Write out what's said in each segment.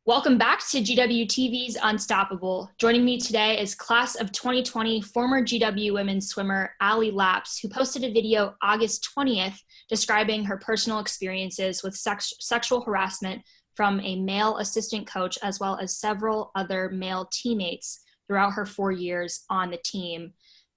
Welcome back to GW TV's Unstoppable. Joining me today is class of 2020 former GW women's swimmer Alli Lapps, who posted a video August 20th describing her personal experiences with sexual harassment from a male assistant coach as well as several other male teammates throughout her 4 years on the team.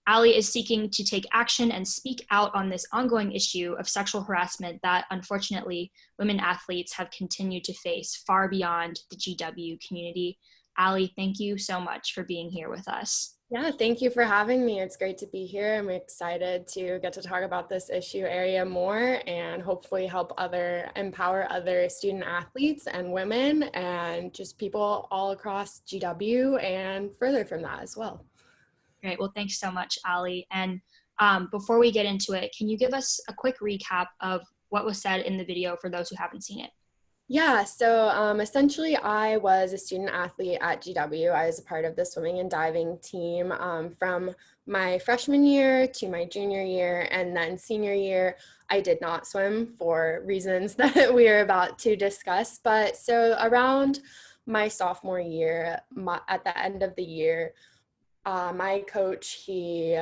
Alli is seeking to take action and speak out on this ongoing issue of sexual harassment that, unfortunately, women athletes have continued to face far beyond the GW community. Alli, thank you so much for being here with us. Yeah, thank you for having me. It's great to be here. I'm excited to get to talk about this issue area more and hopefully help empower other student athletes and women and just people all across GW and further from that as well. Great. Well, thanks so much, Alli. And before we get into it, can you give us a quick recap of what was said in the video for those who haven't seen it? Yeah, so essentially I was a student athlete at GW. I was a part of the swimming and diving team from my freshman year to my junior year, and then senior year I did not swim for reasons that we are about to discuss. But so around my sophomore year, at the end of the year, my coach, he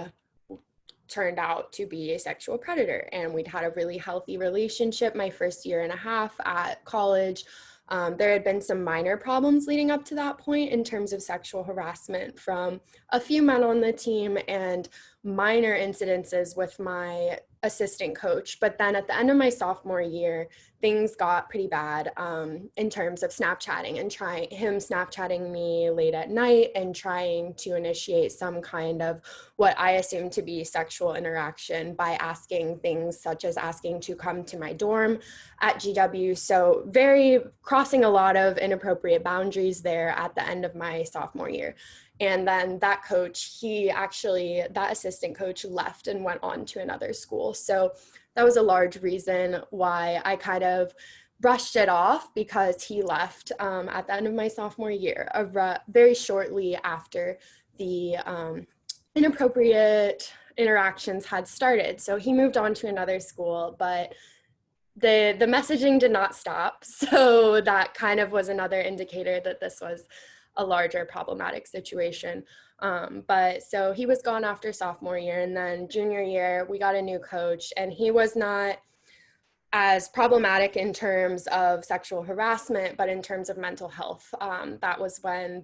turned out to be a sexual predator, and we'd had a really healthy relationship my first year and a half at college. There had been some minor problems leading up to that point in terms of sexual harassment from a few men on the team and minor incidences with my assistant coach. But then at the end of my sophomore year, things got pretty bad in terms of Snapchatting and him Snapchatting me late at night and trying to initiate some kind of what I assumed to be sexual interaction by asking things such as asking to come to my dorm at GW. So crossing a lot of inappropriate boundaries there at the end of my sophomore year. And then that coach, that assistant coach left and went on to another school. So that was a large reason why I kind of brushed it off, because he left at the end of my sophomore year, very shortly after the inappropriate interactions had started. So he moved on to another school, but the messaging did not stop. So that kind of was another indicator that this was a larger problematic situation. But so he was gone after sophomore year, and then junior year we got a new coach, and he was not as problematic in terms of sexual harassment, but in terms of mental health. That was when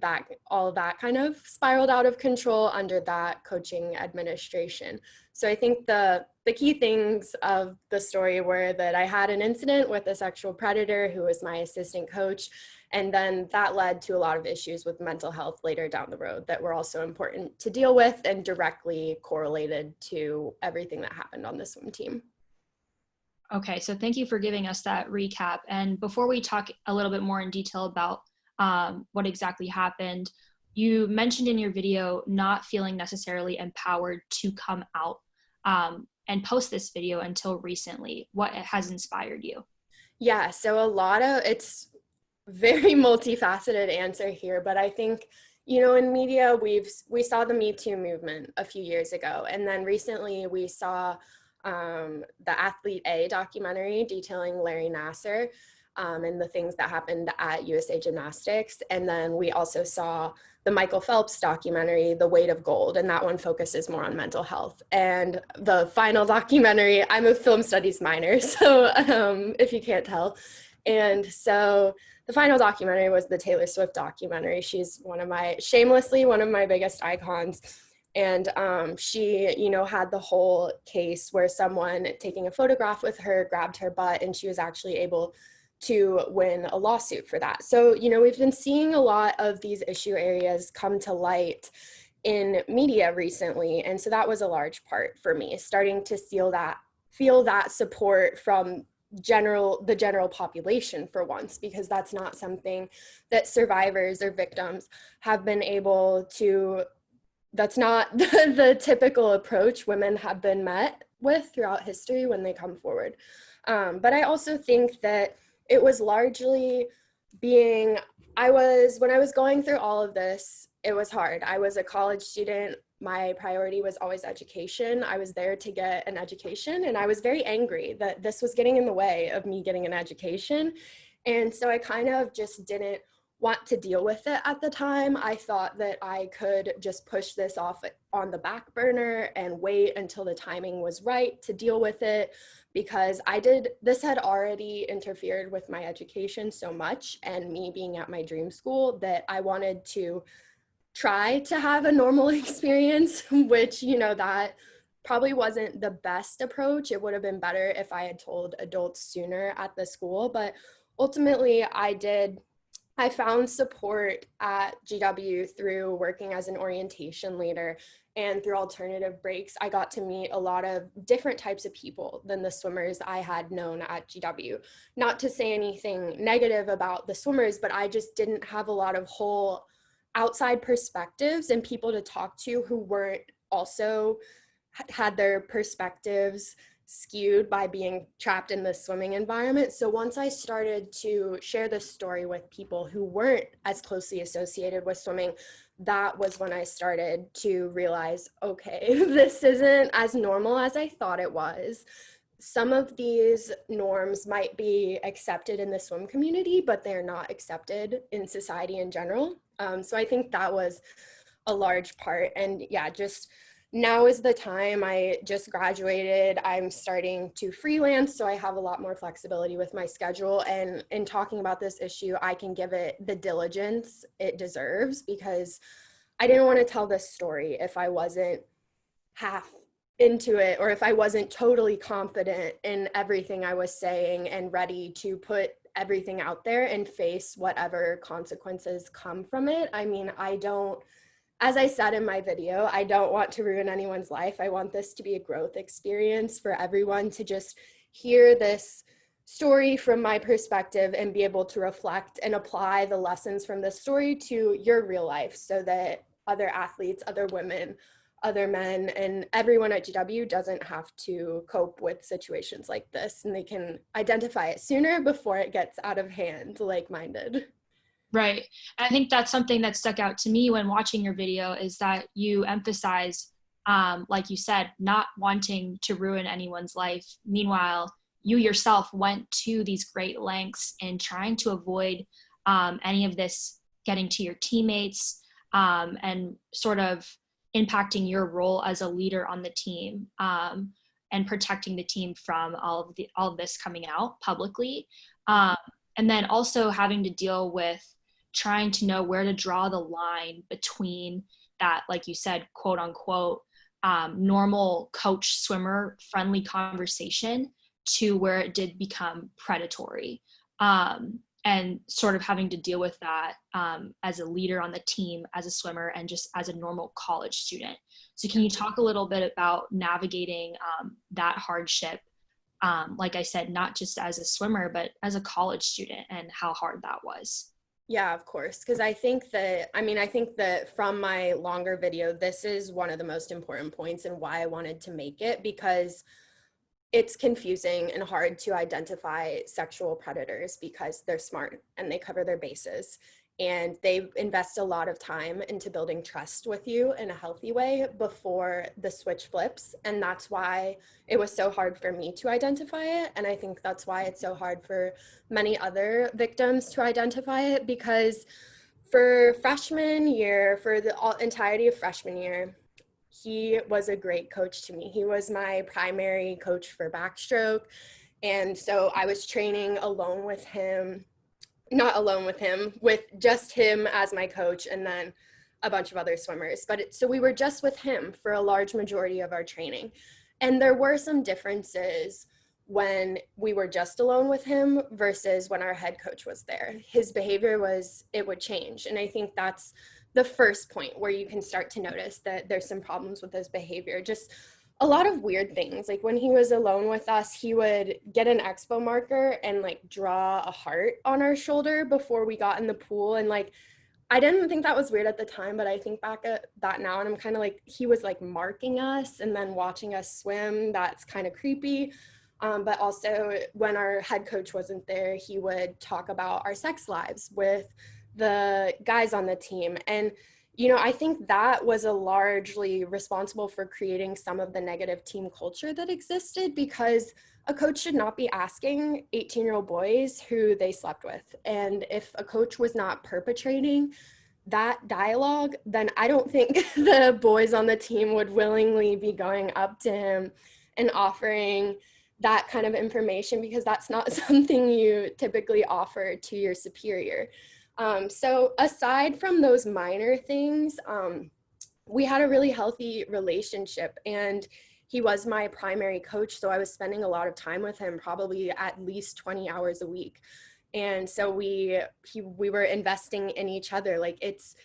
all of that kind of spiraled out of control under that coaching administration. So I think the key things of the story were that I had an incident with a sexual predator who was my assistant coach, and then that led to a lot of issues with mental health later down the road that were also important to deal with and directly correlated to everything that happened on the swim team. Okay, so thank you for giving us that recap. And before we talk a little bit more in detail about what exactly happened, you mentioned in your video not feeling necessarily empowered to come out and post this video until recently. What has inspired you? Yeah, so it's very multifaceted answer here, but I think, in media, we saw the Me Too movement a few years ago, and then recently we saw the Athlete A documentary detailing Larry Nassar and the things that happened at USA Gymnastics. And then we also saw the Michael Phelps documentary, The Weight of Gold, and that one focuses more on mental health. And the final documentary, I'm a film studies minor, so if you can't tell. And so the final documentary was the Taylor Swift documentary. She's shamelessly one of my biggest icons. And she, had the whole case where someone taking a photograph with her grabbed her butt, and she was actually able to win a lawsuit for that. So, we've been seeing a lot of these issue areas come to light in media recently. And so that was a large part for me, starting to feel that support from the general population for once, because that's not something that survivors or victims have been able to. That's not the typical approach women have been met with throughout history when they come forward. But I also think that it was largely when I was going through all of this, it was hard. I was a college student. My priority was always education. I was there to get an education, and I was very angry that this was getting in the way of me getting an education. And so I kind of just didn't want to deal with it at the time. I thought that I could just push this off on the back burner and wait until the timing was right to deal with it, because this had already interfered with my education so much and me being at my dream school that I wanted to try to have a normal experience, which, that probably wasn't the best approach. It would have been better if I had told adults sooner at the school, but ultimately I found support at GW through working as an orientation leader, and through alternative breaks. I got to meet a lot of different types of people than the swimmers I had known at GW. Not to say anything negative about the swimmers, but I just didn't have a lot of whole outside perspectives and people to talk to who weren't also had their perspectives skewed by being trapped in the swimming environment. So once I started to share this story with people who weren't as closely associated with swimming, that was when I started to realize, okay, this isn't as normal as I thought it was. Some of these norms might be accepted in the swim community, but they're not accepted in society in general. So I think that was a large part. And yeah, just now is the time. I just graduated. I'm starting to freelance, so I have a lot more flexibility with my schedule. And in talking about this issue, I can give it the diligence it deserves, because I didn't want to tell this story if I wasn't half into it, or if I wasn't totally confident in everything I was saying and ready to put everything out there and face whatever consequences come from it. I mean, as I said in my video, I don't want to ruin anyone's life. I want this to be a growth experience for everyone to just hear this story from my perspective and be able to reflect and apply the lessons from this story to your real life, so that other athletes, other women, other men, and everyone at GW doesn't have to cope with situations like this, and they can identify it sooner before it gets out of hand, like-minded. Right. I think that's something that stuck out to me when watching your video, is that you emphasize, like you said, not wanting to ruin anyone's life. Meanwhile, you yourself went to these great lengths in trying to avoid any of this getting to your teammates, and sort of impacting your role as a leader on the team, and protecting the team from all of this coming out publicly. And then also having to deal with trying to know where to draw the line between that, like you said, quote unquote, normal coach swimmer friendly conversation to where it did become predatory, and sort of having to deal with that as a leader on the team, as a swimmer, and just as a normal college student. So can you talk a little bit about navigating that hardship, like I said, not just as a swimmer, but as a college student, and how hard that was? Yeah, of course. Because I think that from my longer video, this is one of the most important points and why I wanted to make it, because it's confusing and hard to identify sexual predators because they're smart and they cover their bases. And they invest a lot of time into building trust with you in a healthy way before the switch flips. And that's why it was so hard for me to identify it. And I think that's why it's so hard for many other victims to identify it, because for freshman year, for the entirety of freshman year, he was a great coach to me. He was my primary coach for backstroke. And so I was training alone with him. Not alone with him, with just him as my coach, and then a bunch of other swimmers. So we were just with him for a large majority of our training. And there were some differences when we were just alone with him versus when our head coach was there. His behavior would change. And I think that's the first point where you can start to notice that there's some problems with his behavior. Just a lot of weird things. Like when he was alone with us, he would get an expo marker and like draw a heart on our shoulder before we got in the pool. And like, I didn't think that was weird at the time, but I think back at that now and I'm kind of like, he was like marking us and then watching us swim. That's kind of creepy. But also when our head coach wasn't there, he would talk about our sex lives with the guys on the team. And I think that was largely responsible for creating some of the negative team culture that existed, because a coach should not be asking 18-year-old boys who they slept with. And if a coach was not perpetrating that dialogue, then I don't think the boys on the team would willingly be going up to him and offering that kind of information, because that's not something you typically offer to your superior. So aside from those minor things, we had a really healthy relationship, and he was my primary coach. So I was spending a lot of time with him, probably at least 20 hours a week. And so we were investing in each other. Like it's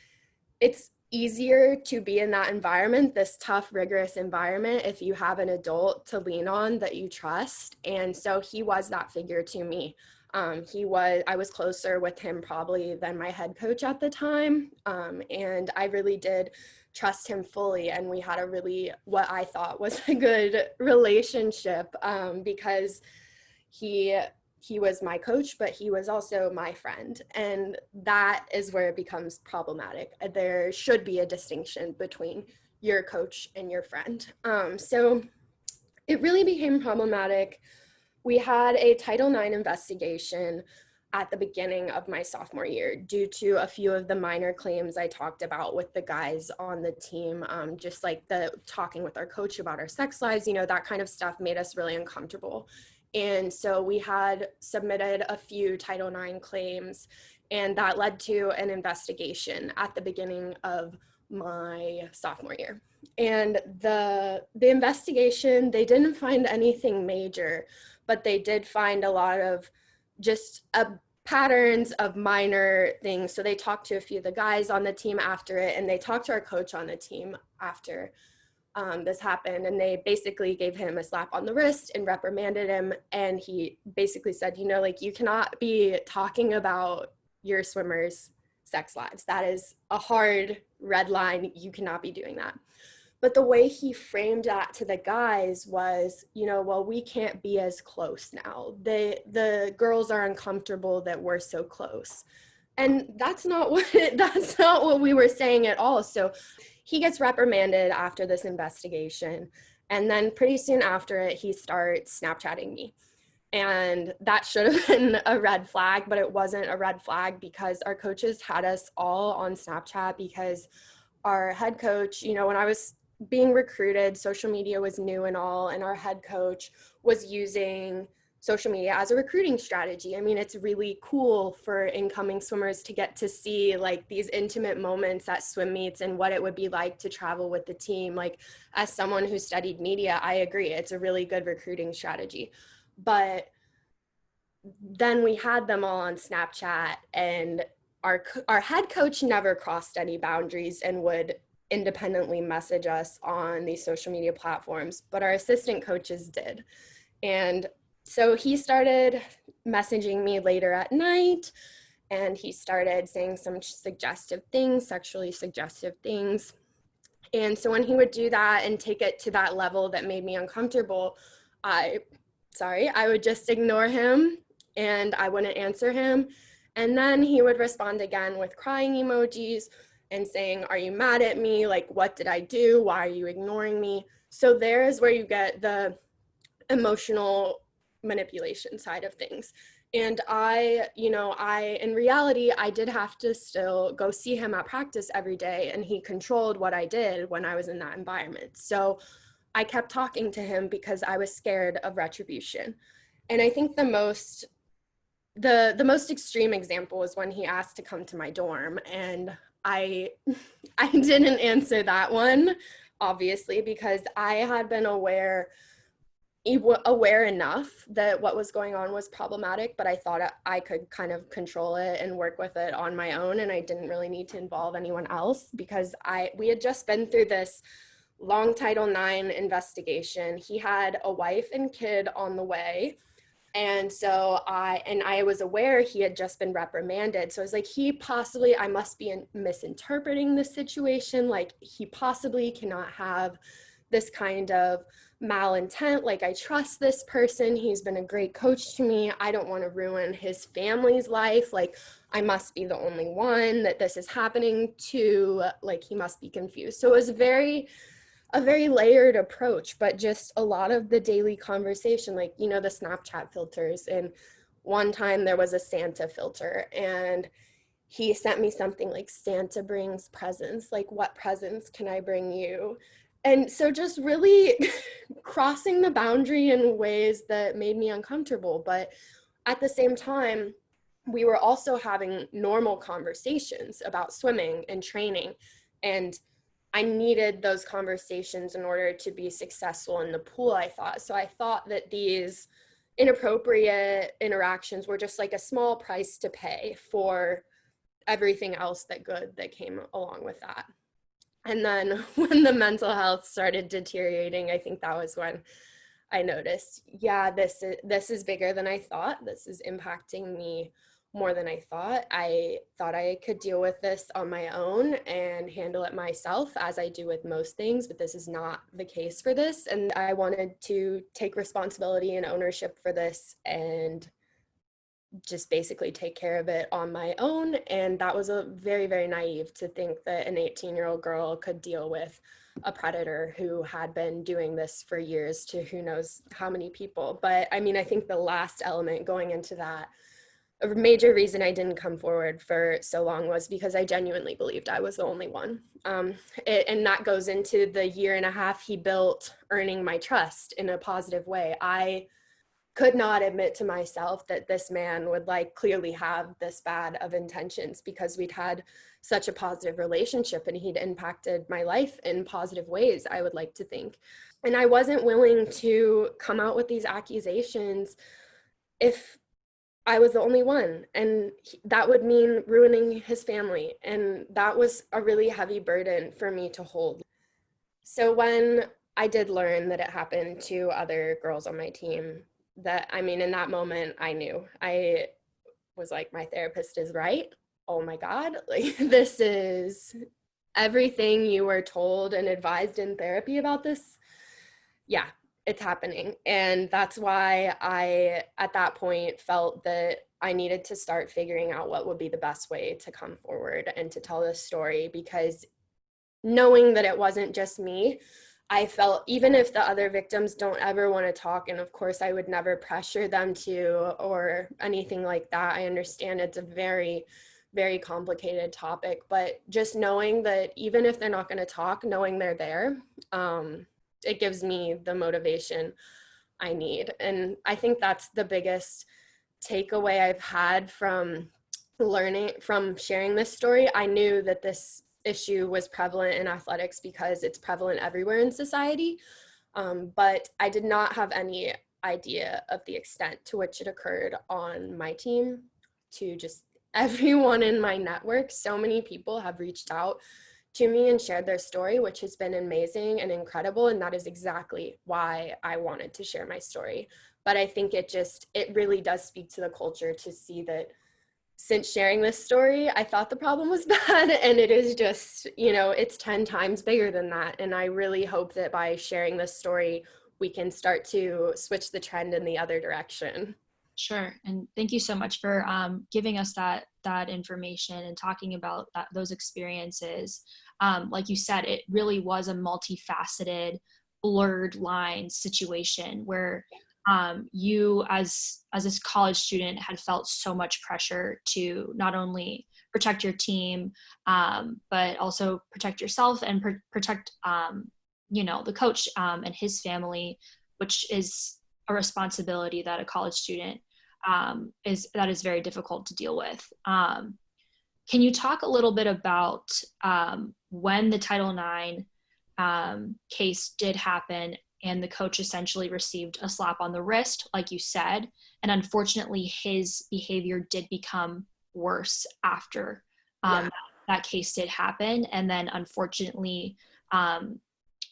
easier to be in that environment, this tough, rigorous environment, if you have an adult to lean on that you trust. And so he was that figure to me. I was closer with him probably than my head coach at the time. And I really did trust him fully. And we had a really, what I thought was a good relationship, because he was my coach, but he was also my friend. And that is where it becomes problematic. There should be a distinction between your coach and your friend. So it really became problematic. We had a Title IX investigation at the beginning of my sophomore year due to a few of the minor claims I talked about with the guys on the team, just like the talking with our coach about our sex lives, that kind of stuff made us really uncomfortable. And so we had submitted a few Title IX claims, and that led to an investigation at the beginning of my sophomore year. And the investigation, they didn't find anything major, but they did find a lot of just patterns of minor things. So they talked to a few of the guys on the team after it, and they talked to our coach on the team after this happened, and they basically gave him a slap on the wrist and reprimanded him. And he basically said, you cannot be talking about your swimmers' sex lives. That is a hard red line. You cannot be doing that. But the way he framed that to the guys was, well, we can't be as close now. The girls are uncomfortable that we're so close. And that's not what we were saying at all. So he gets reprimanded after this investigation. And then pretty soon after it, he starts Snapchatting me. And that should have been a red flag, but it wasn't a red flag because our coaches had us all on Snapchat, because our head coach, when I was being recruited, social media was new and all, and our head coach was using social media as a recruiting strategy. I mean, it's really cool for incoming swimmers to get to see like these intimate moments at swim meets and what it would be like to travel with the team. Like, as someone who studied media, I agree, it's a really good recruiting strategy. But then we had them all on Snapchat, and our head coach never crossed any boundaries and would independently message us on these social media platforms, but our assistant coaches did. And so he started messaging me later at night, and he started saying some suggestive things, sexually suggestive things. And so when he would do that and take it to that level that made me uncomfortable, I would just ignore him and I wouldn't answer him. And then he would respond again with crying emojis and saying, "Are you mad at me? Like, what did I do? Why are you ignoring me?" So there is where you get the emotional manipulation side of things. And in reality, I did have to still go see him at practice every day, and he controlled what I did when I was in that environment. So I kept talking to him because I was scared of retribution. And I think the most extreme example was when he asked to come to my dorm, and I didn't answer that one, obviously, because I had been aware enough that what was going on was problematic, but I thought I could kind of control it and work with it on my own, and I didn't really need to involve anyone else because we had just been through this long Title IX investigation. He had a wife and kid on the way, and so I was aware he had just been reprimanded. So I was like, I must be misinterpreting the situation. Like, he possibly cannot have this kind of malintent. Like, I trust this person. He's been a great coach to me. I don't want to ruin his family's life. Like, I must be the only one that this is happening to. Like, he must be confused. So it was very a very layered approach, but just a lot of the daily conversation, like, you know, the Snapchat filters. And one time there was a Santa filter, and he sent me something like, Santa brings presents, like, what presents can I bring you? And so just really crossing the boundary in ways that made me uncomfortable. But at the same time, we were also having normal conversations about swimming and training. And I needed those conversations in order to be successful in the pool, I thought. So I thought that these inappropriate interactions were just like a small price to pay for everything else that came along with that. And then when the mental health started deteriorating, I think that was when I noticed, yeah, this is bigger than I thought. This is impacting me more than I thought. I thought I could deal with this on my own and handle it myself, as I do with most things, but this is not the case for this. And I wanted to take responsibility and ownership for this and just basically take care of it on my own. And that was a very, very naive to think that an 18-year-old girl could deal with a predator who had been doing this for years to who knows how many people. But I mean, I think the last element going into that, a major reason I didn't come forward for so long was because I genuinely believed I was the only one. And that goes into the year and a half he built earning my trust in a positive way. I could not admit to myself that this man would like clearly have this bad of intentions, because we'd had such a positive relationship and he'd impacted my life in positive ways, I would like to think. And I wasn't willing to come out with these accusations if I was the only one, and that would mean ruining his family. And that was a really heavy burden for me to hold. So when I did learn that it happened to other girls on my team, that, I mean, in that moment, I knew. I was like, my therapist is right. Oh my God, like, this is everything you were told and advised in therapy about this. Yeah, it's happening. And that's why I, at that point, felt that I needed to start figuring out what would be the best way to come forward and to tell this story, because knowing that it wasn't just me, I felt even if the other victims don't ever want to talk, and of course I would never pressure them to or anything like that. I understand it's a very, very complicated topic, but just knowing that even if they're not going to talk, knowing they're there, it gives me the motivation I need. And I think that's the biggest takeaway I've had from learning, from sharing this story. I knew that this issue was prevalent in athletics because it's prevalent everywhere in society. But I did not have any idea of the extent to which it occurred on my team, to just everyone in my network. So many people have reached out to me and shared their story, which has been amazing and incredible. And that is exactly why I wanted to share my story. But I think it really does speak to the culture to see that since sharing this story, I thought the problem was bad, and it is just, it's 10 times bigger than that. And I really hope that by sharing this story, we can start to switch the trend in the other direction. Sure. And thank you so much for giving us that information and talking about those experiences. Like you said, it really was a multifaceted, blurred line situation where you as this college student had felt so much pressure to not only protect your team, but also protect yourself and protect, the coach and his family, which is a responsibility that a college student is very difficult to deal with. Can you talk a little bit about when the Title IX case did happen and the coach essentially received a slap on the wrist, like you said, and unfortunately his behavior did become worse after that case did happen, and then unfortunately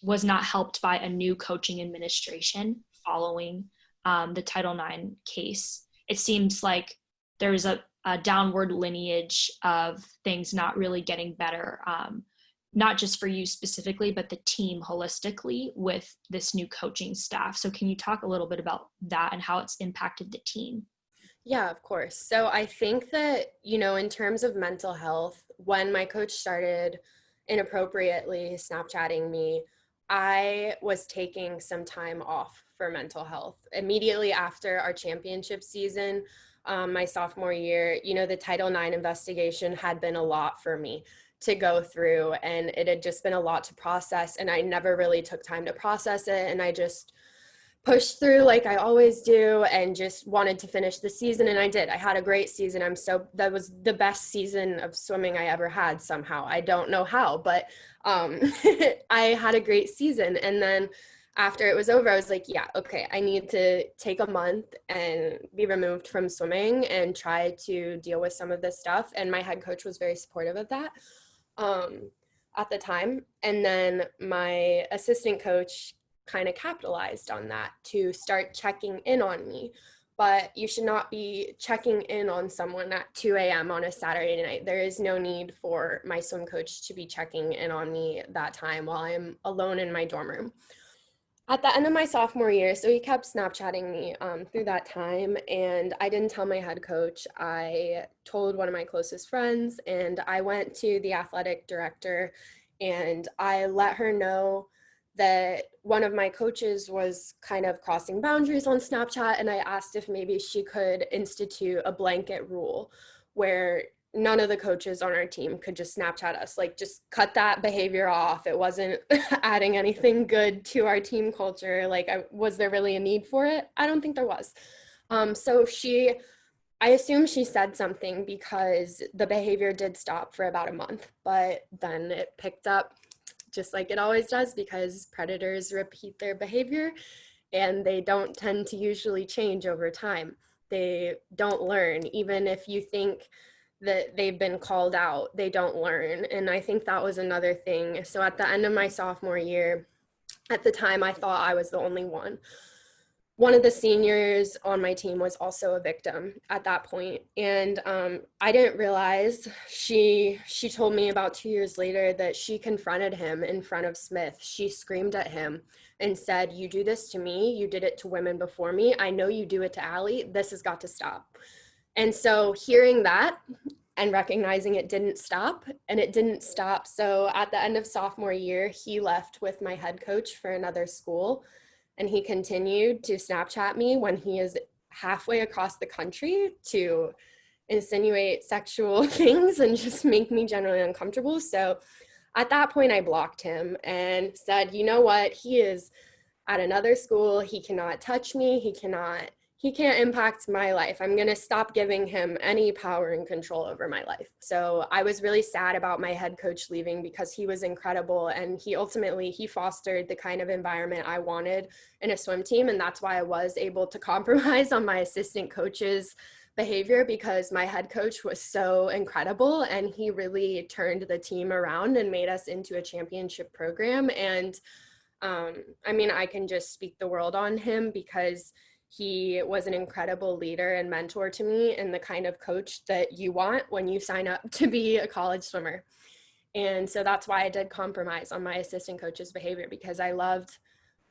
was not helped by a new coaching administration following the Title IX case. It seems like there's a downward lineage of things not really getting better, not just for you specifically, but the team holistically with this new coaching staff. So can you talk a little bit about that and how it's impacted the team? Yeah, of course. So I think that, in terms of mental health, when my coach started inappropriately Snapchatting me, I was taking some time off for mental health. Immediately after our championship season, my sophomore year, the Title IX investigation had been a lot for me to go through, and it had just been a lot to process, and I never really took time to process it, and I just pushed through like I always do and just wanted to finish the season, and I did. I had a great season. That was the best season of swimming I ever had somehow. I don't know how, but I had a great season. And then after it was over, I was like, yeah, okay, I need to take a month and be removed from swimming and try to deal with some of this stuff. And my head coach was very supportive of that at the time. And then my assistant coach kind of capitalized on that to start checking in on me. But you should not be checking in on someone at 2 a.m. on a Saturday night. There is no need for my swim coach to be checking in on me that time while I'm alone in my dorm room. At the end of my sophomore year, so he kept Snapchatting me through that time, and I didn't tell my head coach. I told one of my closest friends, and I went to the athletic director, and I let her know that one of my coaches was kind of crossing boundaries on Snapchat, and I asked if maybe she could institute a blanket rule where none of the coaches on our team could just Snapchat us, like just cut that behavior off. It wasn't adding anything good to our team culture. Like, was there really a need for it? I don't think there was. So I assume she said something because the behavior did stop for about a month, but then it picked up just like it always does, because predators repeat their behavior and they don't tend to usually change over time. They don't learn. Even if you think that they've been called out, they don't learn. And I think that was another thing. So at the end of my sophomore year, at the time, I thought I was the only one. One of the seniors on my team was also a victim at that point. And I didn't realize, she told me about 2 years later that she confronted him in front of Smith. She screamed at him and said, "You do this to me, you did it to women before me. I know you do it to Alli. This has got to stop." And so hearing that and recognizing it didn't stop, and it didn't stop. So at the end of sophomore year, he left with my head coach for another school. And he continued to Snapchat me when he is halfway across the country to insinuate sexual things and just make me generally uncomfortable. So at that point, I blocked him and said, you know what? He is at another school. He cannot touch me. He can't impact my life. I'm going to stop giving him any power and control over my life. So I was really sad about my head coach leaving, because he was incredible. And he fostered the kind of environment I wanted in a swim team. And that's why I was able to compromise on my assistant coach's behavior, because my head coach was so incredible. And he really turned the team around and made us into a championship program. And I can just speak the world on him, because he was an incredible leader and mentor to me, and the kind of coach that you want when you sign up to be a college swimmer. And so that's why I did compromise on my assistant coach's behavior, because I loved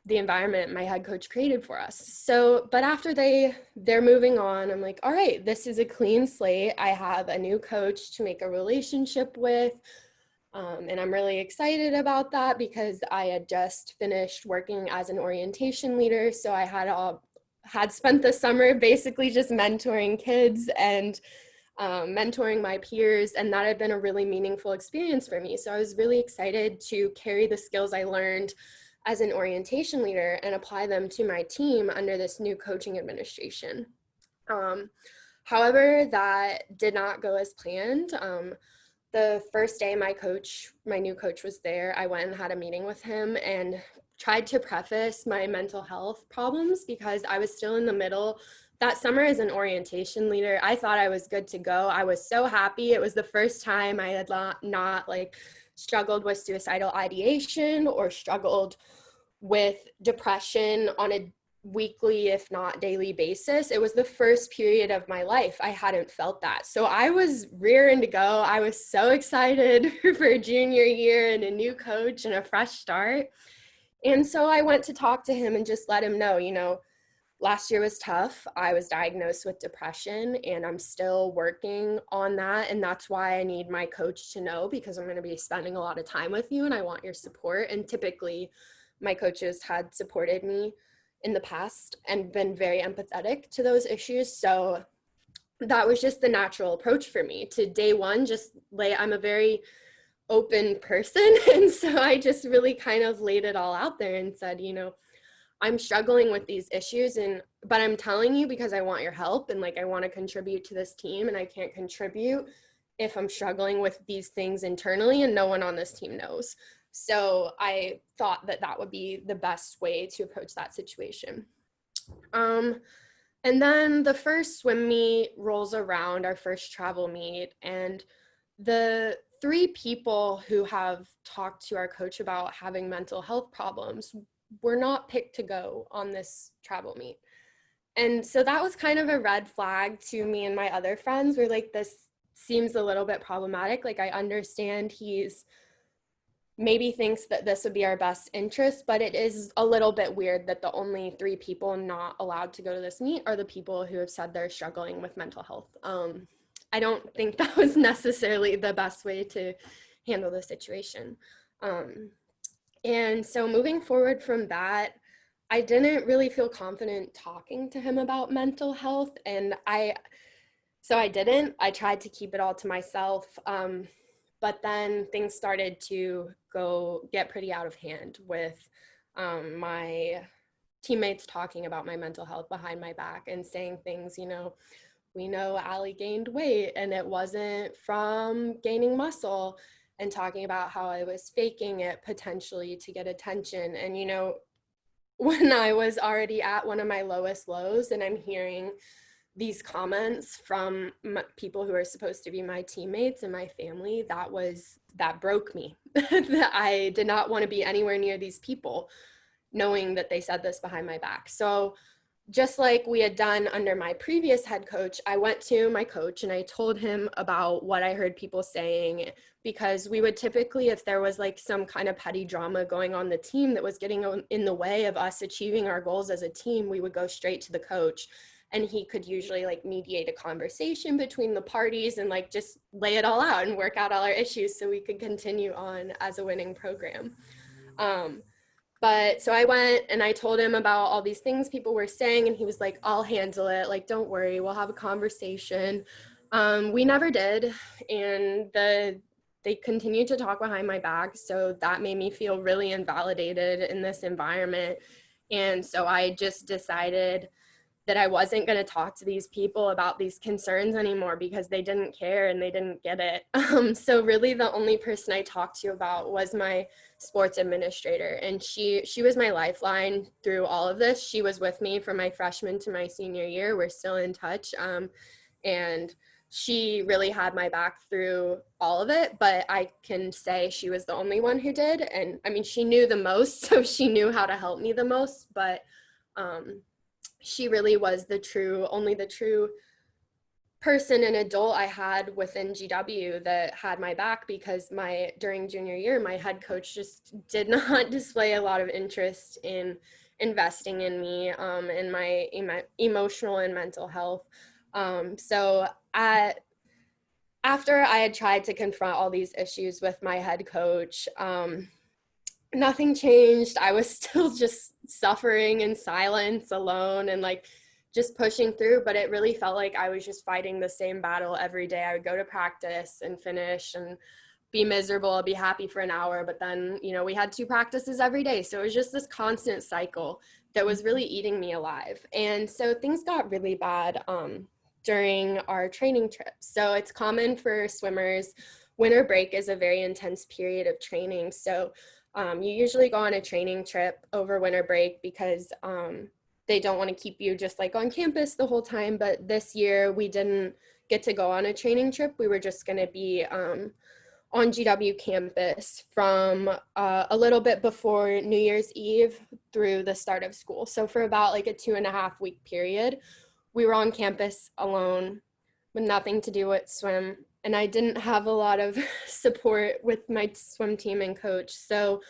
the environment my head coach created for us. So, but after they're moving on, I'm like, all right, this is a clean slate. I have a new coach to make a relationship with. And I'm really excited about that, because I had just finished working as an orientation leader. So I had spent the summer basically just mentoring kids and mentoring my peers, and that had been a really meaningful experience for me. So I was really excited to carry the skills I learned as an orientation leader and apply them to my team under this new coaching administration. However, that did not go as planned. The first day my new coach was there, I went and had a meeting with him and tried to preface my mental health problems, because I was still in the middle. That summer as an orientation leader, I thought I was good to go. I was so happy. It was the first time I had not struggled with suicidal ideation or struggled with depression on a weekly, if not daily basis. It was the first period of my life I hadn't felt that. So I was rearing to go. I was so excited for junior year and a new coach and a fresh start. And so I went to talk to him and just let him know, last year was tough. I was diagnosed with depression, and I'm still working on that. And that's why I need my coach to know, because I'm going to be spending a lot of time with you and I want your support. And typically my coaches had supported me in the past and been very empathetic to those issues. So that was just the natural approach for me to day one, I'm a very open person. And so I just really kind of laid it all out there and said, I'm struggling with these issues, but I'm telling you because I want your help, and like I want to contribute to this team, and I can't contribute if I'm struggling with these things internally and no one on this team knows. So I thought that would be the best way to approach that situation. And then the first swim meet rolls around, our first travel meet, and the 3 people who have talked to our coach about having mental health problems were not picked to go on this travel meet. And so that was kind of a red flag to me and my other friends. We're like, this seems a little bit problematic. Like, I understand he's maybe thinks that this would be our best interest, but it is a little bit weird that the only 3 people not allowed to go to this meet are the people who have said they're struggling with mental health. I don't think that was necessarily the best way to handle the situation. And so moving forward from that, I didn't really feel confident talking to him about mental health. And I tried to keep it all to myself. But then things started to get pretty out of hand with my teammates talking about my mental health behind my back and saying things, we know Alli gained weight and it wasn't from gaining muscle, and talking about how I was faking it potentially to get attention. And, when I was already at one of my lowest lows and I'm hearing these comments from people who are supposed to be my teammates and my family, that broke me. That I did not want to be anywhere near these people, knowing that they said this behind my back. So just like we had done under my previous head coach, I went to my coach and I told him about what I heard people saying, because we would typically, if there was like some kind of petty drama going on the team that was getting in the way of us achieving our goals as a team, we would go straight to the coach, and he could usually like mediate a conversation between the parties and like just lay it all out and work out all our issues so we could continue on as a winning program. But so I went and I told him about all these things people were saying, and he was like, I'll handle it. Like, don't worry, we'll have a conversation. We never did. And they continued to talk behind my back. So that made me feel really invalidated in this environment. And so I just decided that I wasn't going to talk to these people about these concerns anymore because they didn't care and they didn't get it. So really the only person I talked to about was my sports administrator. And she was my lifeline through all of this. She was with me from my freshman to my senior year. We're still in touch. And she really had my back through all of it, but I can say she was the only one who did. And I mean, she knew the most, so she knew how to help me the most, but she really was only the true person and adult I had within GW that had my back, because during junior year, my head coach just did not display a lot of interest in investing in me and my emotional and mental health. So after I had tried to confront all these issues with my head coach, nothing changed. I was still just suffering in silence alone and like just pushing through, but it really felt like I was just fighting the same battle every day. I would go to practice and finish and be miserable, be happy for an hour, but then, we had 2 practices every day. So it was just this constant cycle that was really eating me alive. And so things got really bad during our training trips. So it's common for swimmers. Winter break is a very intense period of training. So you usually go on a training trip over winter break because they don't want to keep you just like on campus the whole time. But this year we didn't get to go on a training trip. We were just going to be on GW campus from a little bit before New Year's Eve through the start of school. So for about like a 2.5 week period, we were on campus alone with nothing to do with swim. And I didn't have a lot of support with my swim team and coach. So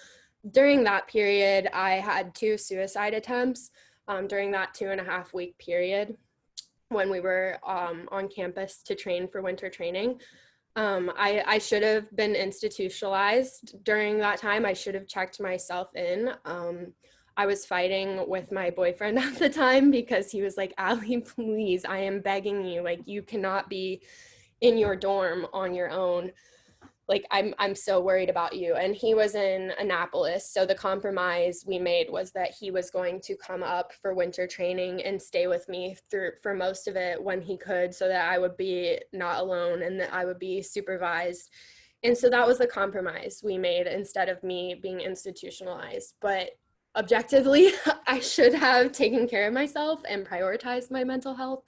during that period, I had 2 suicide attempts during that 2.5 week period when we were on campus to train for winter training. I should have been institutionalized during that time. I should have checked myself in. I was fighting with my boyfriend at the time because he was like, Alli, please, I am begging you, like, you cannot be in your dorm on your own. Like, I'm so worried about you. And he was in Annapolis. So the compromise we made was that he was going to come up for winter training and stay with me for most of it when he could, so that I would be not alone and that I would be supervised. And so that was the compromise we made instead of me being institutionalized. But objectively, I should have taken care of myself and prioritized my mental health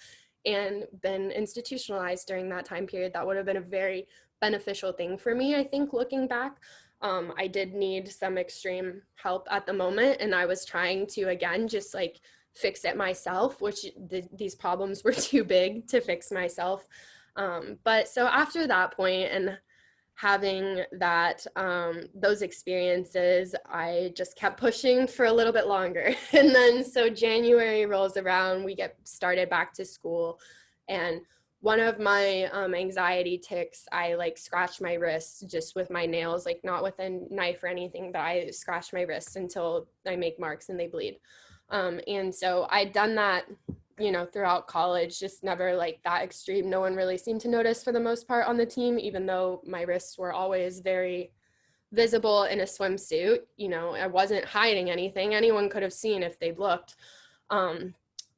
and been institutionalized during that time period. That would have been a very beneficial thing for me, I think, looking back. I did need some extreme help at the moment, and I was trying to, again, just like fix it myself, which these problems were too big to fix myself. But so after that point and having that those experiences, I just kept pushing for a little bit longer. And then so January rolls around, we get started back to school, and one of my anxiety tics, I like scratched my wrists just with my nails, like not with a knife or anything, but I scratched my wrists until I make marks and they bleed. And so I'd done that, you know, throughout college, just never like that extreme. No one really seemed to notice for the most part on the team, even though my wrists were always very visible in a swimsuit. You know, I wasn't hiding anything. Anyone could have seen if they'd looked.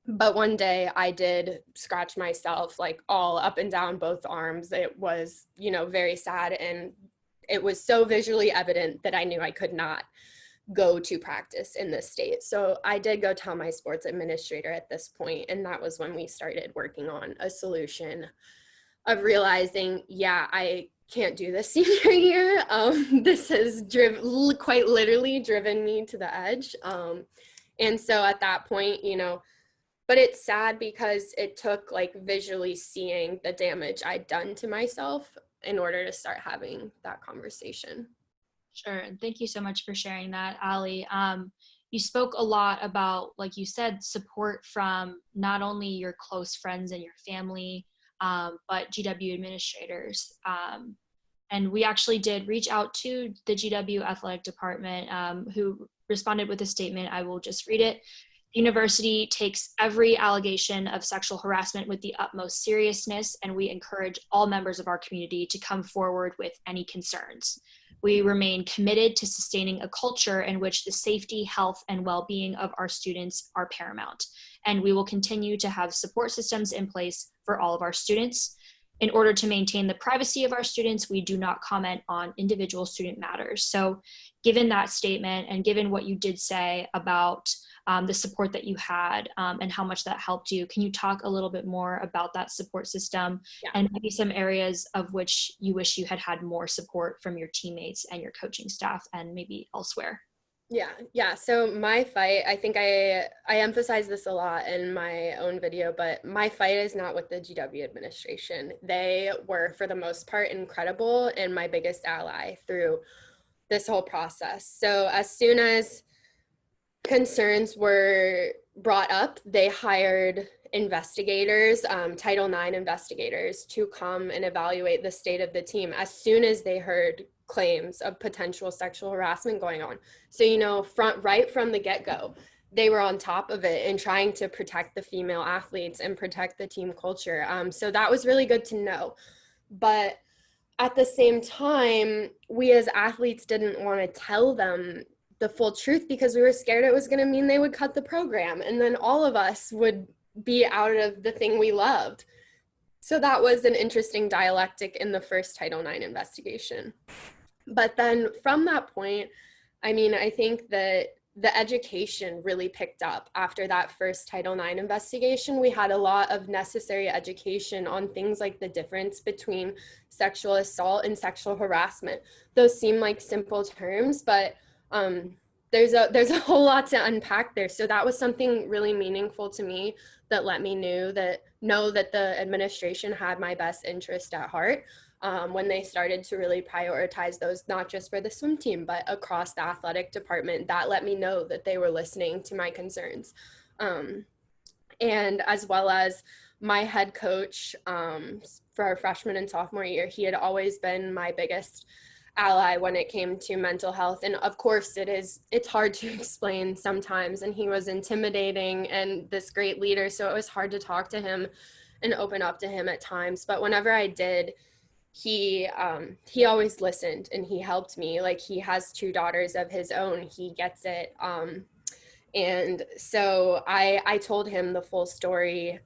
But one day I did scratch myself like all up and down both arms. It was, you know, very sad. And it was so visually evident that I knew I could not go to practice in this state. So I did go tell my sports administrator at this point, and that was when we started working on a solution of realizing, yeah, I can't do this senior year. This has quite literally driven me to the edge. And so at that point, you know, but it's sad because it took like visually seeing the damage I'd done to myself in order to start having that conversation. Sure. And thank you so much for sharing that, Alli. You spoke a lot about, like you said, support from not only your close friends and your family, but GW administrators. And we actually did reach out to the GW athletic department, who responded with a statement. I will just read it. The university takes every allegation of sexual harassment with the utmost seriousness, and we encourage all members of our community to come forward with any concerns. We remain committed to sustaining a culture in which the safety, health, and well-being of our students are paramount, and we will continue to have support systems in place for all of our students. In order to maintain the privacy of our students, we do not comment on individual student matters. So given that statement and given what you did say about the support that you had and how much that helped you, can you talk a little bit more about that support system and maybe some areas of which you wish you had had more support from your teammates and your coaching staff and maybe elsewhere? Yeah. So my fight, I think I emphasize this a lot in my own video, but my fight is not with the GW administration. They were, for the most part, incredible and my biggest ally through this whole process. So as soon as concerns were brought up, they hired investigators, Title IX investigators, to come and evaluate the state of the team as soon as they heard claims of potential sexual harassment going on. So, you know, right from the get-go, they were on top of it and trying to protect the female athletes and protect the team culture. So that was really good to know. But at the same time, we as athletes didn't want to tell them the full truth because we were scared it was going to mean they would cut the program, and then all of us would be out of the thing we loved. So that was an interesting dialectic in the first Title IX investigation. But then from that point, I mean, I think that the education really picked up after that first Title IX investigation. We had a lot of necessary education on things like the difference between sexual assault and sexual harassment. Those seem like simple terms, but there's a whole lot to unpack there. So that was something really meaningful to me that let me know that the administration had my best interest at heart when they started to really prioritize those, not just for the swim team, but across the athletic department. That let me know that they were listening to my concerns. And as well as my head coach for our freshman and sophomore year, he had always been my biggest ally when it came to mental health. And of course it's hard to explain sometimes. And he was intimidating and this great leader. So it was hard to talk to him and open up to him at times. But whenever I did, he always listened and he helped me. Like, he has 2 daughters of his own. He gets it. And so I told him the full story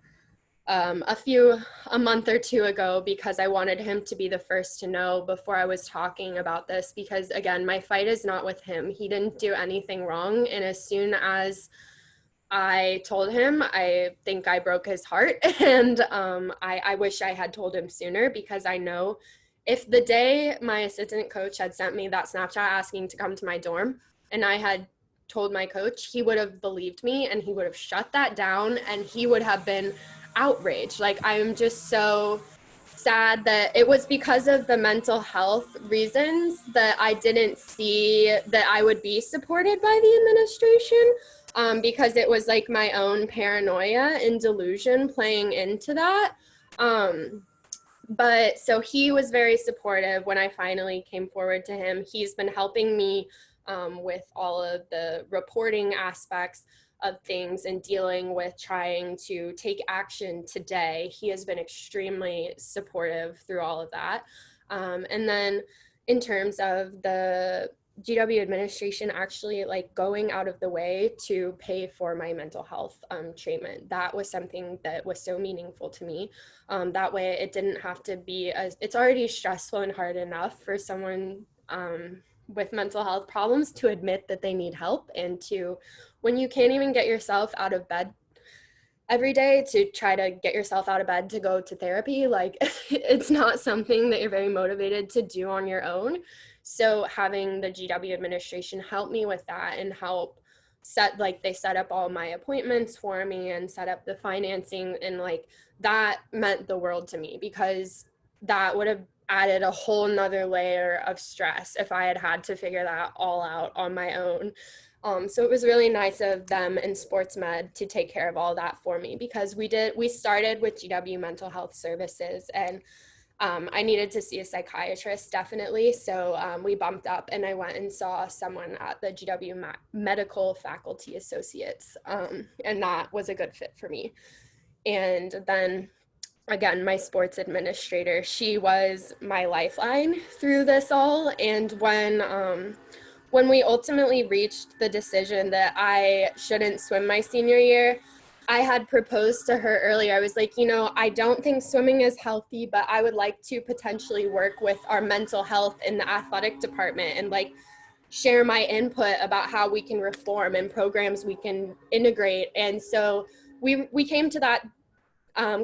a month or 2 ago, because I wanted him to be the first to know before I was talking about this, because again, my fight is not with him. He didn't do anything wrong. And as soon as I told him, I think I broke his heart. And I wish I had told him sooner, because I know if the day my assistant coach had sent me that Snapchat asking to come to my dorm and I had told my coach, he would have believed me and he would have shut that down and he would have been outraged. Like, I'm just so sad that it was because of the mental health reasons that I didn't see that I would be supported by the administration, because it was like my own paranoia and delusion playing into that. But so he was very supportive when I finally came forward to him. He's been helping me with all of the reporting aspects of things and dealing with trying to take action today. He has been extremely supportive through all of that. And then in terms of the GW administration actually like going out of the way to pay for my mental health treatment, that was something that was so meaningful to me. That way it didn't have to be, it's already stressful and hard enough for someone with mental health problems to admit that they need help, and to, when you can't even get yourself out of bed every day to try to get yourself out of bed to go to therapy, like it's not something that you're very motivated to do on your own. So having the GW administration help me with that and help they set up all my appointments for me and set up the financing, and like that meant the world to me, because that would have added a whole nother layer of stress if I had to figure that all out on my own. So it was really nice of them and Sports Med to take care of all that for me, because we started with GW Mental Health Services, and I needed to see a psychiatrist, definitely. So we bumped up and I went and saw someone at the GW Medical Faculty Associates, and that was a good fit for me. And then again, my sports administrator, she was my lifeline through this all. And when we ultimately reached the decision that I shouldn't swim my senior year, I had proposed to her earlier. I was like, I don't think swimming is healthy, but I would like to potentially work with our mental health in the athletic department and like share my input about how we can reform and programs we can integrate. And so we came to that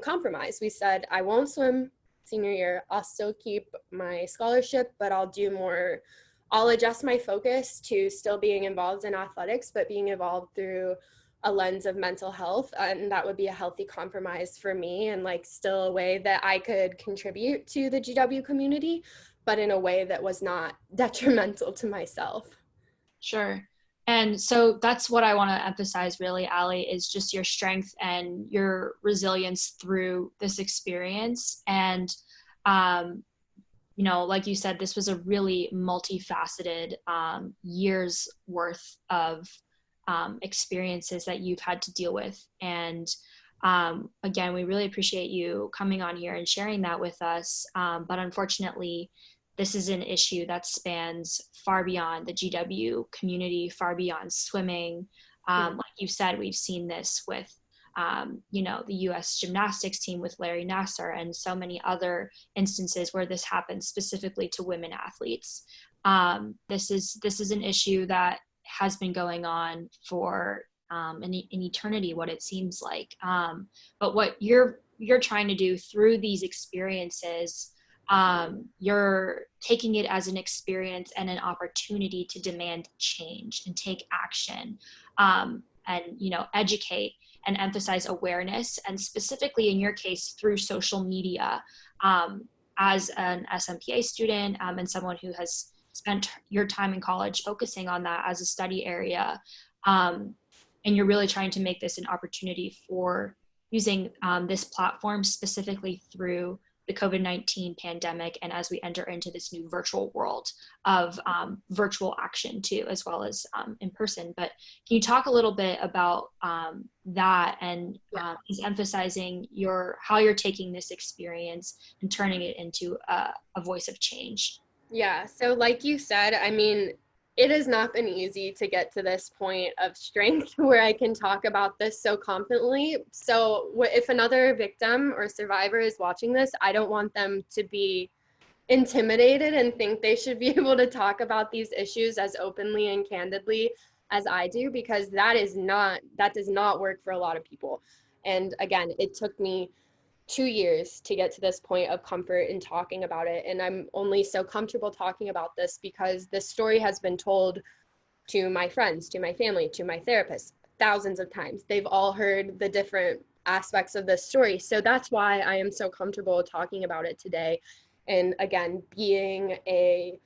compromise. We said, I won't swim senior year. I'll still keep my scholarship, but I'll adjust my focus to still being involved in athletics, but being involved through a lens of mental health. And that would be a healthy compromise for me, and like still a way that I could contribute to the GW community, but in a way that was not detrimental to myself. Sure. And so that's what I want to emphasize really, Alli, is just your strength and your resilience through this experience. And, like you said, this was a really multifaceted years worth of experiences that you've had to deal with. And again, we really appreciate you coming on here and sharing that with us. But unfortunately, this is an issue that spans far beyond the GW community, far beyond swimming. Like you said, we've seen this with, the U.S. gymnastics team with Larry Nassar, and so many other instances where this happens specifically to women athletes. This is an issue that has been going on for an eternity, what it seems like. But what you're trying to do through these experiences, you're taking it as an experience and an opportunity to demand change and take action, and educate and emphasize awareness, and specifically in your case through social media, as an SMPA student, and someone who has spent your time in college focusing on that as a study area, and you're really trying to make this an opportunity for using this platform specifically through the COVID-19 pandemic, and as we enter into this new virtual world of virtual action too, as well as in person. But can you talk a little bit about that, and just emphasizing how you're taking this experience and turning it into a voice of change? Yeah, so like you said, I mean, it has not been easy to get to this point of strength where I can talk about this so confidently. So if another victim or survivor is watching this, I don't want them to be intimidated and think they should be able to talk about these issues as openly and candidly as I do, because that does not work for a lot of people. And again, it took me 2 years to get to this point of comfort in talking about it. And I'm only so comfortable talking about this because this story has been told to my friends, to my family, to my therapist thousands of times. They've all heard the different aspects of this story. So that's why I am so comfortable talking about it today. And again, being an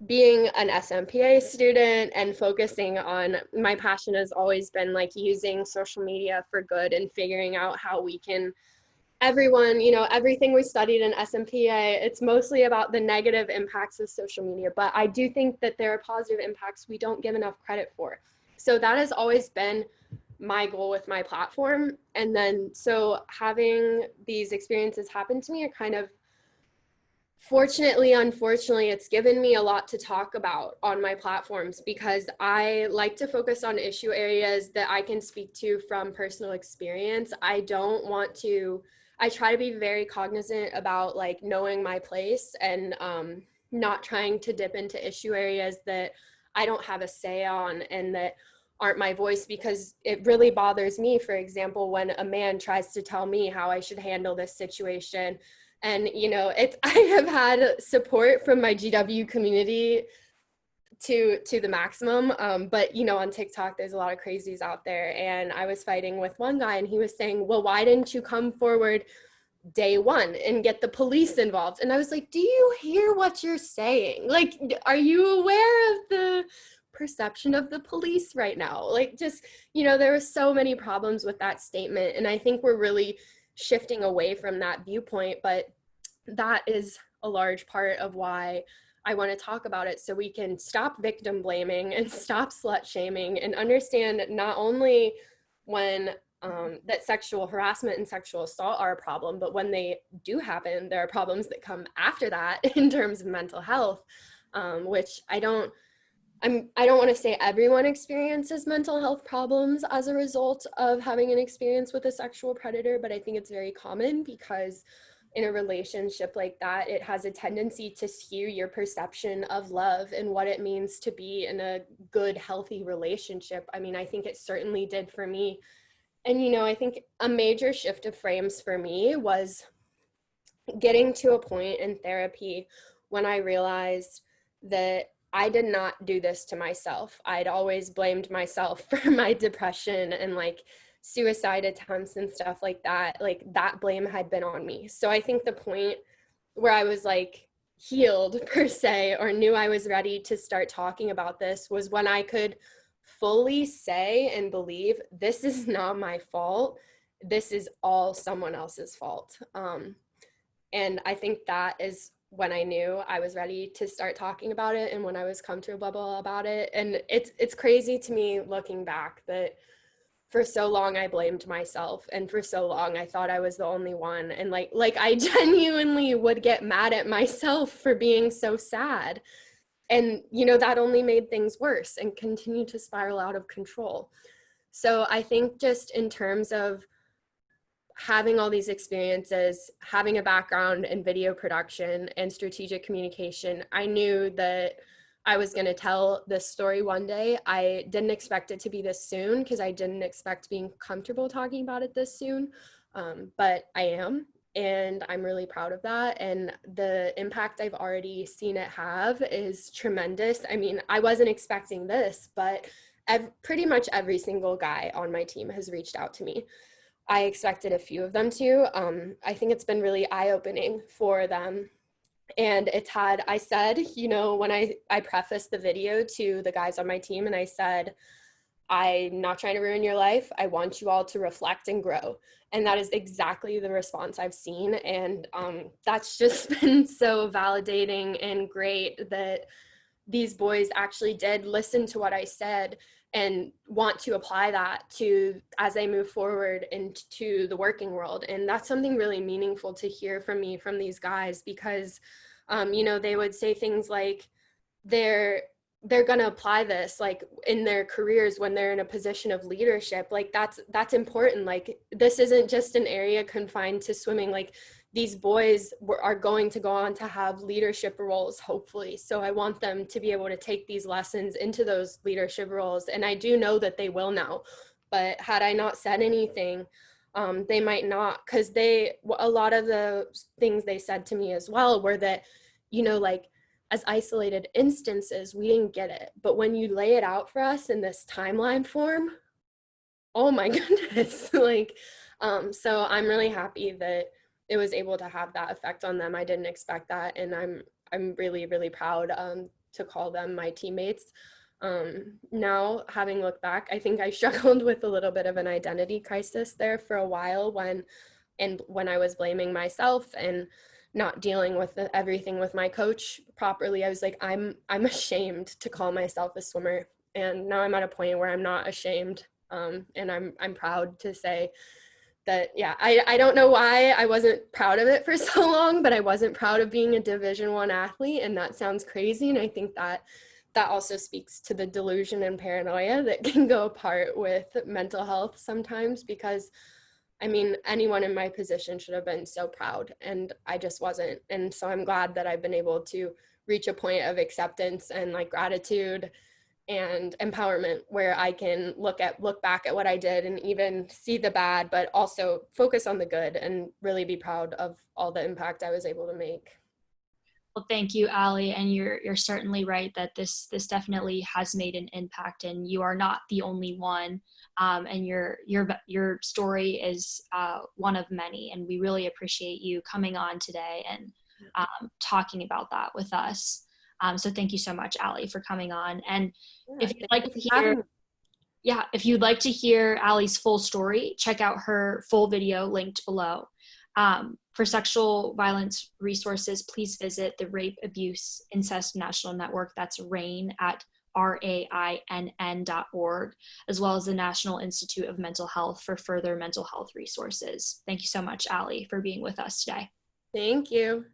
SMPA student and focusing on, my passion has always been like using social media for good and figuring out how we can, everyone, everything we studied in SMPA, it's mostly about the negative impacts of social media, but I do think that there are positive impacts we don't give enough credit for. So that has always been my goal with my platform. And then, so having these experiences happen to me are kind of, fortunately, unfortunately, it's given me a lot to talk about on my platforms, because I like to focus on issue areas that I can speak to from personal experience. I try to be very cognizant about like knowing my place and not trying to dip into issue areas that I don't have a say on and that aren't my voice, because it really bothers me, for example, when a man tries to tell me how I should handle this situation. And, I have had support from my GW community to the maximum. But, on TikTok, there's a lot of crazies out there. And I was fighting with one guy and he was saying, well, why didn't you come forward day one and get the police involved? And I was like, do you hear what you're saying? Like, are you aware of the perception of the police right now? Like, just, there were so many problems with that statement. And I think we're really shifting away from that viewpoint, but that is a large part of why I want to talk about it, so we can stop victim blaming and stop slut shaming and understand not only when that sexual harassment and sexual assault are a problem, but when they do happen, there are problems that come after that in terms of mental health, which I don't want to say everyone experiences mental health problems as a result of having an experience with a sexual predator, but I think it's very common, because in a relationship like that, it has a tendency to skew your perception of love and what it means to be in a good, healthy relationship. I mean, I think it certainly did for me. And, I think a major shift of frames for me was getting to a point in therapy when I realized that I did not do this to myself. I'd always blamed myself for my depression and like suicide attempts and stuff like that. Like, that blame had been on me. So I think the point where I was like healed per se, or knew I was ready to start talking about this, was when I could fully say and believe, this is not my fault. This is all someone else's fault. And I think that is when I knew I was ready to start talking about it, and when I was comfortable about it. And it's crazy to me looking back that for so long I blamed myself, and for so long I thought I was the only one. And like I genuinely would get mad at myself for being so sad. And, that only made things worse and continued to spiral out of control. So I think just in terms of having all these experiences, having a background in video production and strategic communication, I knew that I was going to tell this story one day. I didn't expect it to be this soon, because I didn't expect being comfortable talking about it this soon, but I am, and I'm really proud of that. And the impact I've already seen it have is tremendous. I mean, I wasn't expecting this, but pretty much every single guy on my team has reached out to me. I expected a few of them to. I think it's been really eye-opening for them. And I said, when I prefaced the video to the guys on my team, and I said, I'm not trying to ruin your life. I want you all to reflect and grow. And that is exactly the response I've seen. And that's just been so validating and great that these boys actually did listen to what I said and want to apply that to as they move forward into the working world. And that's something really meaningful to hear from me from these guys, because you know, they would say things like they're going to apply this like in their careers when they're in a position of leadership. Like that's important. Like this isn't just an area confined to swimming. Like these boys are going to go on to have leadership roles, hopefully. So I want them to be able to take these lessons into those leadership roles. And I do know that they will now, but had I not said anything, they might not, because a lot of the things they said to me as well were that, you know, like, as isolated instances, we didn't get it. But when you lay it out for us in this timeline form, oh my goodness. Like, so I'm really happy that it was able to have that effect on them. I didn't expect that. And I'm really, really proud to call them my teammates. Now, having looked back, I think I struggled with a little bit of an identity crisis there for a while when I was blaming myself and not dealing with everything with my coach properly. I was like, I'm ashamed to call myself a swimmer. And now I'm at a point where I'm not ashamed. And I'm proud to say that, yeah, I don't know why I wasn't proud of it for so long, but I wasn't proud of being a Division I athlete. And that sounds crazy. And I think that also speaks to the delusion and paranoia that can go apart with mental health sometimes, because I mean, anyone in my position should have been so proud, and I just wasn't. And so I'm glad that I've been able to reach a point of acceptance and like gratitude and empowerment where I can look back at what I did and even see the bad, but also focus on the good and really be proud of all the impact I was able to make. Well, thank you, Alli, and you're certainly right that this definitely has made an impact, and you are not the only one. And your story is one of many, and we really appreciate you coming on today and talking about that with us. So thank you so much, Alli, for coming on. And if you'd like to hear, if you'd like to hear Alli's full story, check out her full video linked below. For sexual violence resources, please visit the Rape, Abuse, Incest National Network. That's RAINN at RAINN.org, as well as the National Institute of Mental Health for further mental health resources. Thank you so much, Alli, for being with us today. Thank you.